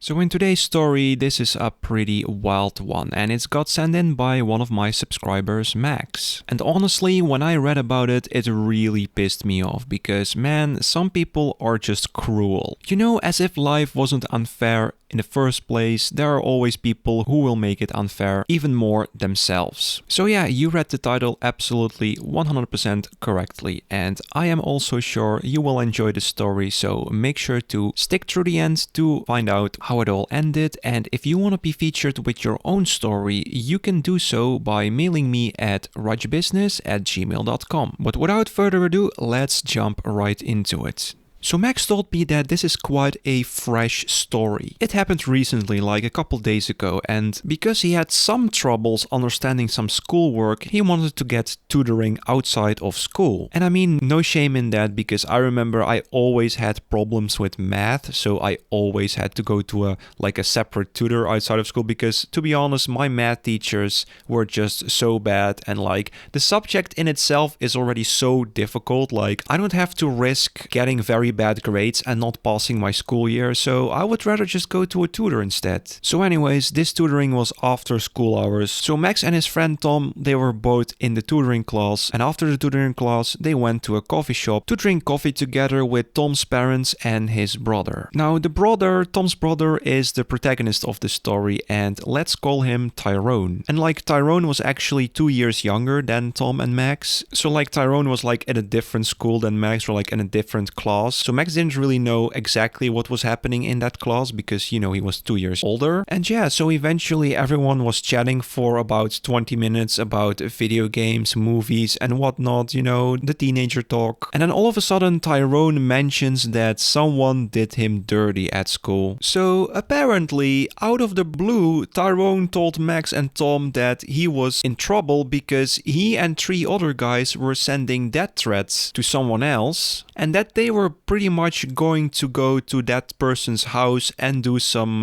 So in today's story, this is a pretty wild one, and it's got sent in by one of my subscribers, Max. And honestly, when I read about it, it really pissed me off because, man, some people are just cruel. You know, as if life wasn't unfair in the first place, there are always people who will make it unfair even more themselves. So yeah, you read the title absolutely 100% correctly, and I am also sure you will enjoy the story, so make sure to stick through the end to find out how it all ended. And if you want to be featured with your own story, you can do so by mailing me at rajbusiness@gmail.com. But without further ado, let's jump right into it. So Max told me that this is quite a fresh story. It happened recently, like a couple days ago, and because he had some troubles understanding some schoolwork, he wanted to get tutoring outside of school. And I mean, no shame in that, because I remember I always had problems with math, so I always had to go to a separate tutor outside of school, because to be honest, my math teachers were just so bad, and like the subject in itself is already so difficult. Like I don't have to risk getting very bad grades and not passing my school year, so I would rather just go to a tutor instead. So anyways, this tutoring was after school hours. So Max and his friend Tom, they were both in the tutoring class, and after the tutoring class, they went to a coffee shop to drink coffee together with Tom's parents and his brother. Now Tom's brother is the protagonist of the story, and let's call him Tyrone. And like Tyrone was actually 2 years younger than Tom and Max, so like Tyrone was like at a different school than Max, or like in a different class. So Max didn't really know exactly what was happening in that class because, you know, he was 2 years older. And yeah, so eventually everyone was chatting for about 20 minutes about video games, movies and whatnot, you know, the teenager talk. And then all of a sudden Tyrone mentions that someone did him dirty at school. So apparently, out of the blue, Tyrone told Max and Tom that he was in trouble because he and 3 other guys were sending death threats to someone else, and that they were pretty much going to go to that person's house and do some,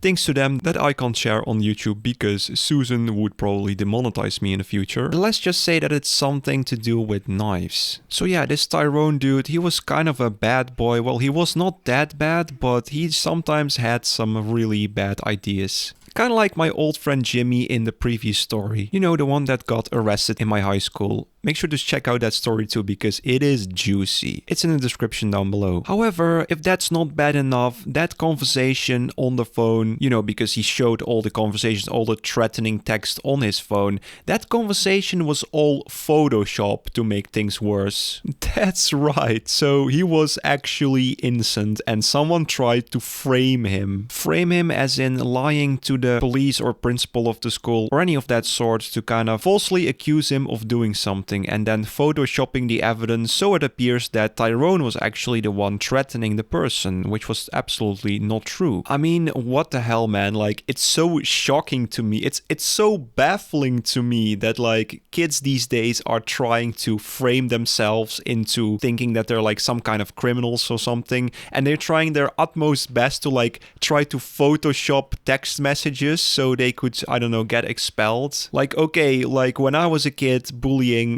things to them that I can't share on YouTube because Susan would probably demonetize me in the future. Let's just say that it's something to do with knives. So yeah, this Tyrone dude, he was kind of a bad boy. Well, he was not that bad, but he sometimes had some really bad ideas. Kind of like my old friend Jimmy in the previous story. You know, the one that got arrested in my high school. Make sure to check out that story too because it is juicy. It's in the description down below. However, if that's not bad enough, that conversation on the phone, you know, because he showed all the conversations, all the threatening text on his phone, that conversation was all Photoshop to make things worse. That's right. So he was actually innocent and someone tried to frame him. Frame him as in lying to the police or principal of the school or any of that sort to kind of falsely accuse him of doing something, and then photoshopping the evidence so it appears that Tyrone was actually the one threatening the person, which was absolutely not true. I mean, what the hell, man? Like, it's so shocking to me. It's so baffling to me that like kids these days are trying to frame themselves into thinking that they're like some kind of criminals or something, and they're trying their utmost best to like try to Photoshop text messages so they could, I don't know, get expelled. Like, okay, like when I was a kid,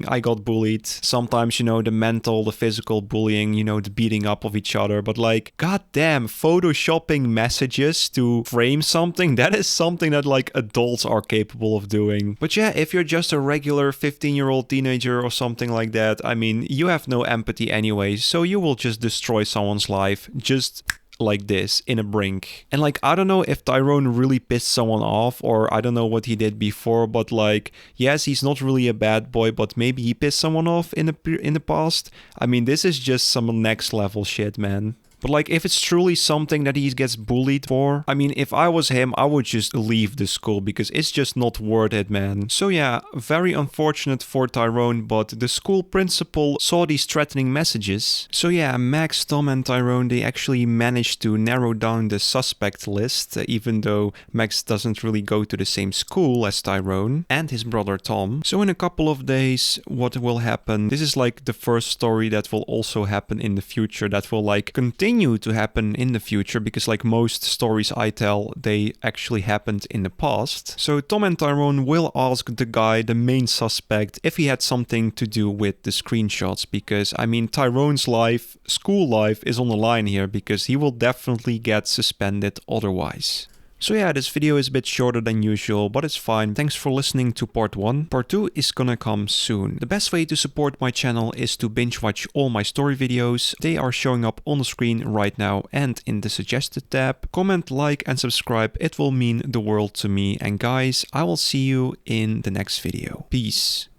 I got bullied. Sometimes, you know, the physical bullying, you know, the beating up of each other. But like, goddamn, photoshopping messages to frame something, that is something that like adults are capable of doing. But yeah, if you're just a regular 15-year-old teenager or something like that, I mean, you have no empathy anyway, so you will just destroy someone's life. Just like this in a brink. And like, I don't know if Tyrone really pissed someone off, or I don't know what he did before, but like, yes, he's not really a bad boy, but maybe he pissed someone off in the past. I mean, this is just some next level shit, man. But like, if it's truly something that he gets bullied for, I mean, if I was him, I would just leave the school because it's just not worth it, man. So yeah, very unfortunate for Tyrone, but the school principal saw these threatening messages. So yeah, Max, Tom and Tyrone, they actually managed to narrow down the suspect list, even though Max doesn't really go to the same school as Tyrone and his brother Tom. So in a couple of days, what will happen? This is like the first story that will also happen in the future that will like continue continue to happen in the future because like most stories I tell, they actually happened in the past. So Tom and Tyrone will ask the guy, the main suspect, if he had something to do with the screenshots, because I mean Tyrone's life, school life is on the line here because he will definitely get suspended otherwise. So yeah, this video is a bit shorter than usual, but it's fine. Thanks for listening to part 1. Part 2 is gonna come soon. The best way to support my channel is to binge watch all my story videos. They are showing up on the screen right now and in the suggested tab. Comment, like and subscribe. It will mean the world to me. And guys, I will see you in the next video. Peace.